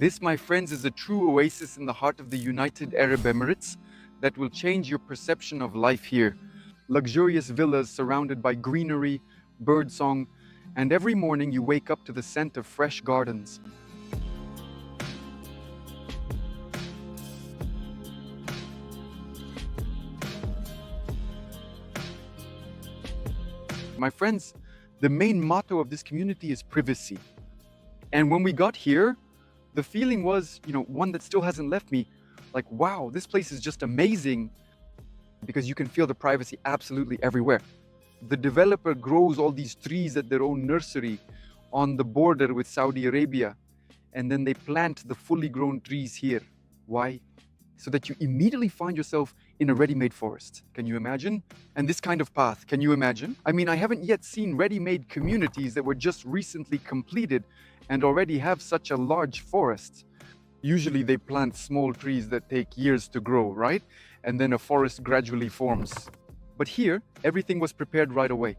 This, my friends, is a true oasis in the heart of the United Arab Emirates that will change your perception of life here. Luxurious villas surrounded by greenery, birdsong, and every morning you wake up to the scent of fresh gardens. My friends, the main motto of this community is privacy. And when we got here, the feeling was, one that still hasn't left me. Like, wow, this place is just amazing, because you can feel the privacy absolutely everywhere. The developer grows all these trees at their own nursery on the border with Saudi Arabia, and then they plant the fully grown trees here. Why? So that you immediately find yourself in a ready-made forest. Can you imagine? And this kind of path, can you imagine? I mean, I haven't yet seen ready-made communities that were just recently completed and already have such a large forest. Usually they plant small trees that take years to grow, right? And then a forest gradually forms. But here, everything was prepared right away.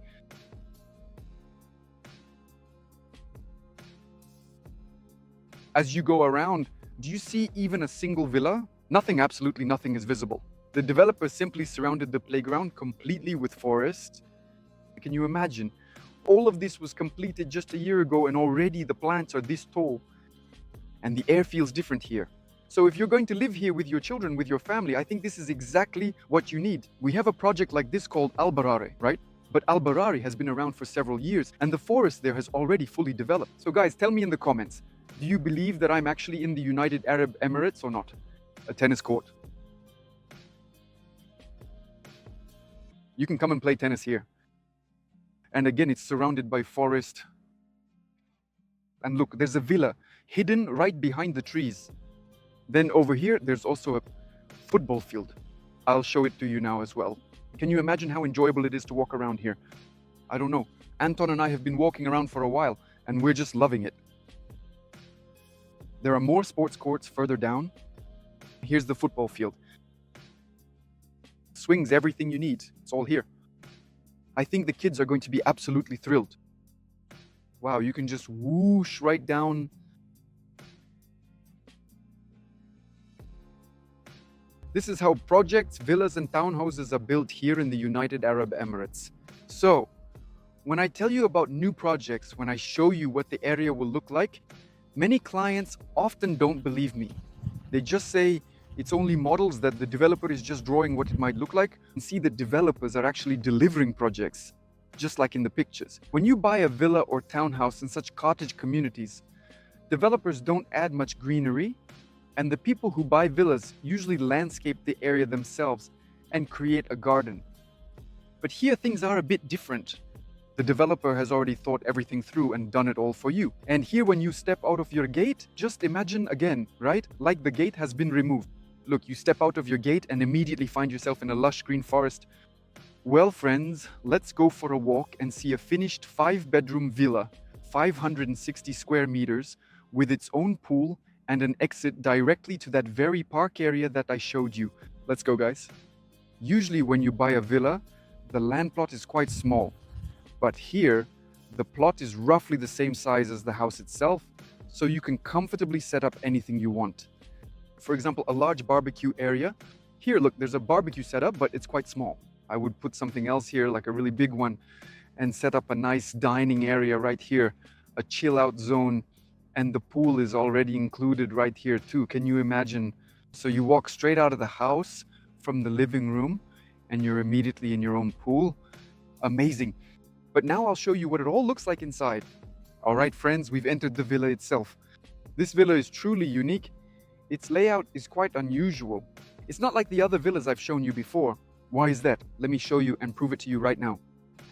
As you go around, do you see even a single villa? Nothing, absolutely nothing is visible. The developer simply surrounded the playground completely with forest. Can you imagine? All of this was completed just a year ago, and already the plants are this tall. And the air feels different here. So if you're going to live here with your children, with your family, I think this is exactly what you need. We have a project like this called Al Barari, right? But Al Barari has been around for several years, and the forest there has already fully developed. So guys, tell me in the comments, do you believe that I'm actually in the United Arab Emirates or not? A tennis court. You can come and play tennis here. And again, it's surrounded by forest. And look, there's a villa hidden right behind the trees. Then over here, there's also a football field. I'll show it to you now as well. Can you imagine how enjoyable it is to walk around here? I don't know. Anton and I have been walking around for a while, and we're just loving it. There are more sports courts further down. Here's the football field. Swings, everything you need. It's all here. I think the kids are going to be absolutely thrilled. Wow, you can just whoosh right down. This is how projects, villas, and townhouses are built here in the United Arab Emirates. So, when I tell you about new projects, when I show you what the area will look like, many clients often don't believe me. They just say, it's only models, that the developer is just drawing what it might look like. And see, the developers are actually delivering projects, just like in the pictures. When you buy a villa or townhouse in such cottage communities, developers don't add much greenery, and the people who buy villas usually landscape the area themselves and create a garden. But here things are a bit different. The developer has already thought everything through and done it all for you. And here, when you step out of your gate, just imagine again, right? Like the gate has been removed. Look, you step out of your gate and immediately find yourself in a lush green forest. Well, friends, let's go for a walk and see a finished 5-bedroom villa, 560 square meters, with its own pool and an exit directly to that very park area that I showed you. Let's go, guys. Usually when you buy a villa, the land plot is quite small. But here, the plot is roughly the same size as the house itself, so you can comfortably set up anything you want. For example, a large barbecue area. Here, look, there's a barbecue setup, but it's quite small. I would put something else here, like a really big one, and set up a nice dining area right here, a chill out zone, and the pool is already included right here too. Can you imagine? So you walk straight out of the house from the living room, and you're immediately in your own pool. Amazing. But now I'll show you what it all looks like inside. All right, friends, we've entered the villa itself. This villa is truly unique. Its layout is quite unusual. It's not like the other villas I've shown you before. Why is that? Let me show you and prove it to you right now.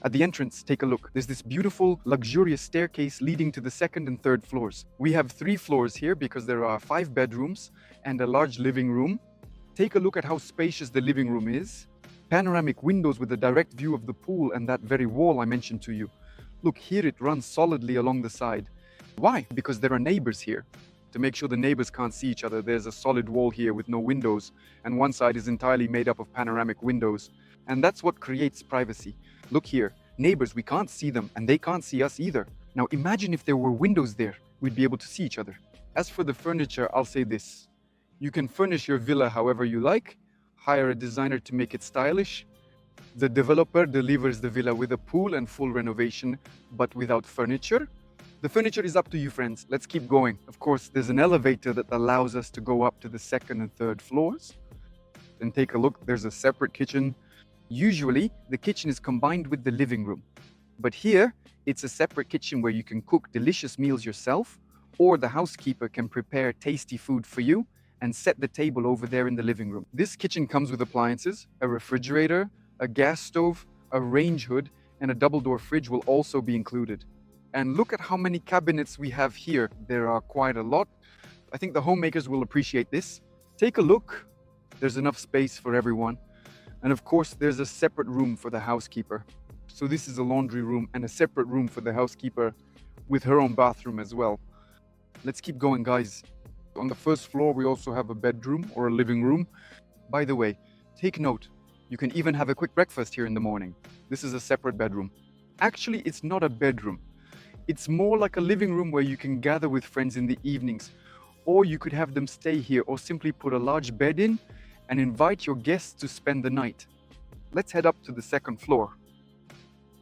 At the entrance, take a look. There's this beautiful, luxurious staircase leading to the 2nd and 3rd floors. We have 3 floors here because there are 5 bedrooms and a large living room. Take a look at how spacious the living room is. Panoramic windows with a direct view of the pool and that very wall I mentioned to you. Look, here it runs solidly along the side. Why? Because there are neighbors here. To make sure the neighbors can't see each other, there's a solid wall here with no windows, and one side is entirely made up of panoramic windows. And that's what creates privacy. Look here, neighbors, we can't see them, and they can't see us either. Now imagine if there were windows there, we'd be able to see each other. As for the furniture, I'll say this. You can furnish your villa however you like, hire a designer to make it stylish. The developer delivers the villa with a pool and full renovation, but without furniture. The furniture is up to you, friends. Let's keep going. Of course, there's an elevator that allows us to go up to the second and third floors. And take a look, there's a separate kitchen. Usually, the kitchen is combined with the living room. But here, it's a separate kitchen where you can cook delicious meals yourself, or the housekeeper can prepare tasty food for you and set the table over there in the living room. This kitchen comes with appliances, a refrigerator, a gas stove, a range hood, and a double-door fridge will also be included. And look at how many cabinets we have here. There are quite a lot. I think the homemakers will appreciate this. Take a look. There's enough space for everyone. And of course, there's a separate room for the housekeeper. So this is a laundry room and a separate room for the housekeeper with her own bathroom as well. Let's keep going, guys. On the first floor, we also have a bedroom or a living room. By the way, take note. You can even have a quick breakfast here in the morning. This is a separate bedroom. Actually, it's not a bedroom. It's more like a living room where you can gather with friends in the evenings. Or you could have them stay here or simply put a large bed in and invite your guests to spend the night. Let's head up to the second floor.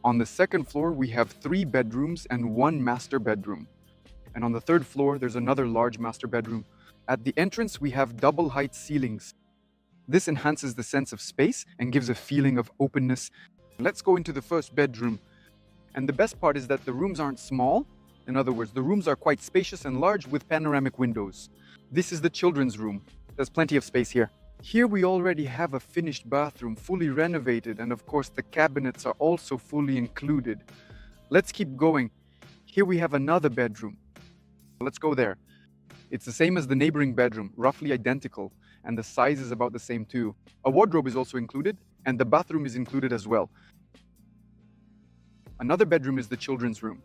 On the second floor, we have 3 bedrooms and 1 master bedroom. And on the third floor, there's another large master bedroom. At the entrance, we have double height ceilings. This enhances the sense of space and gives a feeling of openness. Let's go into the first bedroom. And the best part is that the rooms aren't small. In other words, the rooms are quite spacious and large with panoramic windows. This is the children's room. There's plenty of space here. Here we already have a finished bathroom, fully renovated, and of course the cabinets are also fully included. Let's keep going. Here we have another bedroom. Let's go there. It's the same as the neighboring bedroom, roughly identical, and the size is about the same too. A wardrobe is also included, and the bathroom is included as well. Another bedroom is the children's room.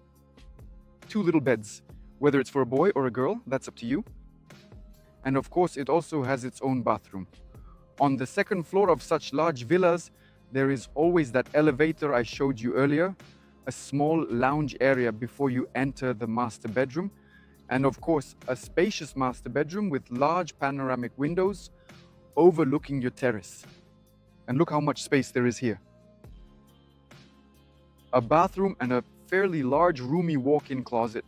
2 little beds. Whether it's for a boy or a girl, that's up to you. And of course, it also has its own bathroom. On the second floor of such large villas, there is always that elevator I showed you earlier, a small lounge area before you enter the master bedroom, and of course, a spacious master bedroom with large panoramic windows overlooking your terrace. And look how much space there is here. A bathroom and a fairly large roomy walk-in closet.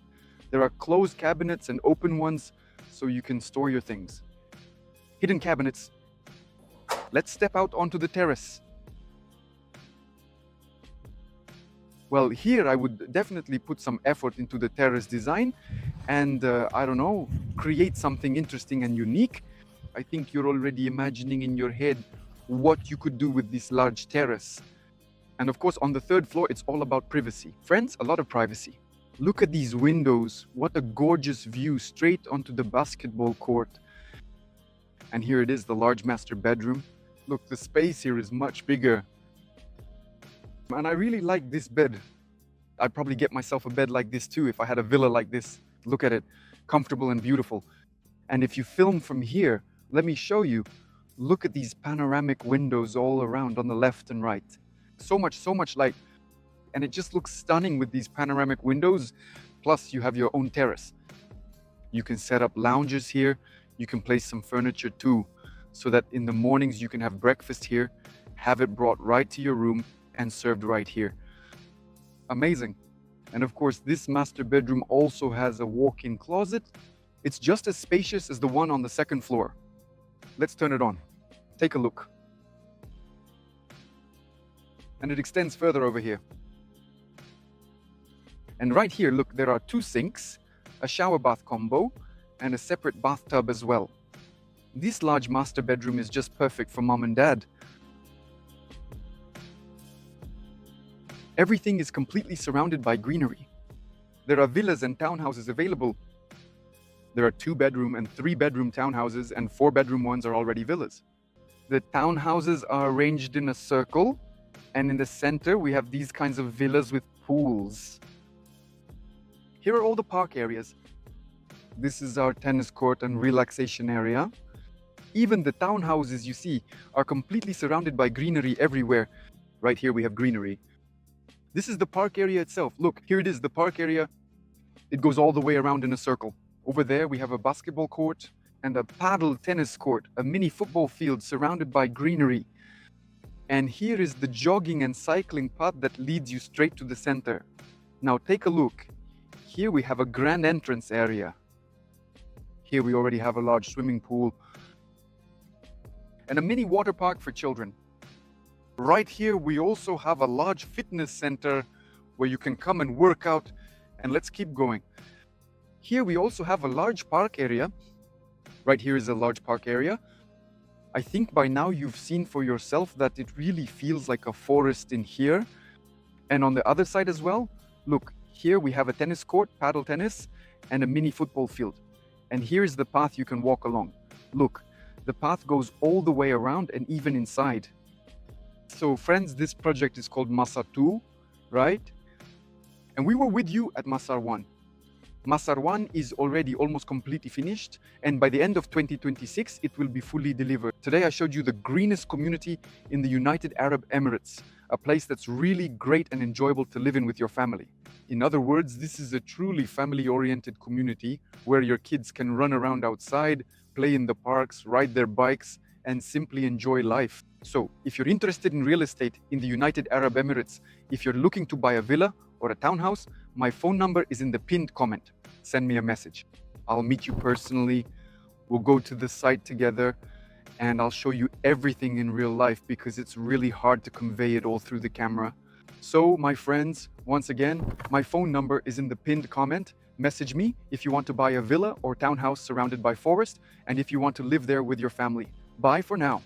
There are closed cabinets and open ones, so you can store your things. Hidden cabinets. Let's step out onto the terrace. Well, here I would definitely put some effort into the terrace design and, I don't know, create something interesting and unique. I think you're already imagining in your head what you could do with this large terrace. And of course, on the third floor, it's all about privacy. Friends, a lot of privacy. Look at these windows. What a gorgeous view straight onto the basketball court. And here it is, the large master bedroom. Look, the space here is much bigger. And I really like this bed. I'd probably get myself a bed like this too if I had a villa like this. Look at it, comfortable and beautiful. And if you film from here, let me show you. Look at these panoramic windows all around on the left and right. So much light. And it just looks stunning with these panoramic windows. Plus you have your own terrace. You can set up lounges here. You can place some furniture too, so that in the mornings you can have breakfast here, have it brought right to your room and served right here. Amazing. And of course, this master bedroom also has a walk-in closet. It's just as spacious as the one on the second floor. Let's turn it on. Take a look. And it extends further over here. And right here, look, there are 2 sinks, a shower bath combo, and a separate bathtub as well. This large master bedroom is just perfect for mom and dad. Everything is completely surrounded by greenery. There are villas and townhouses available. There are 2-bedroom and 3-bedroom townhouses, and 4-bedroom ones are already villas. The townhouses are arranged in a circle, and in the center we have these kinds of villas with pools. Here are all the park areas. This is our tennis court and relaxation area. Even the townhouses you see are completely surrounded by greenery everywhere. Right here we have greenery. This is the park area itself. Look, here it is, the park area. It goes all the way around in a circle. Over there, we have a basketball court and a paddle tennis court, a mini football field surrounded by greenery. And here is the jogging and cycling path that leads you straight to the center. Now take a look. Here we have a grand entrance area. Here we already have a large swimming pool and a mini water park for children. Right here, we also have a large fitness center where you can come and work out. And let's keep going. Here we also have a large park area. Right here is a large park area. I think by now you've seen for yourself that it really feels like a forest in here. And on the other side as well, look, here we have a tennis court, paddle tennis, and a mini football field. And here is the path you can walk along. Look, the path goes all the way around and even inside. So friends, this project is called Masar 2, right? And we were with you at Masar 1. Masar 1 is already almost completely finished, and by the end of 2026, it will be fully delivered. Today, I showed you the greenest community in the United Arab Emirates, a place that's really great and enjoyable to live in with your family. In other words, this is a truly family-oriented community where your kids can run around outside, play in the parks, ride their bikes, and simply enjoy life. So, if you're interested in real estate in the United Arab Emirates, if you're looking to buy a villa or a townhouse, my phone number is in the pinned comment. Send me a message. I'll meet you personally. We'll go to the site together and I'll show you everything in real life because it's really hard to convey it all through the camera. So, my friends, once again, my phone number is in the pinned comment. Message me if you want to buy a villa or townhouse surrounded by forest and if you want to live there with your family. Bye for now.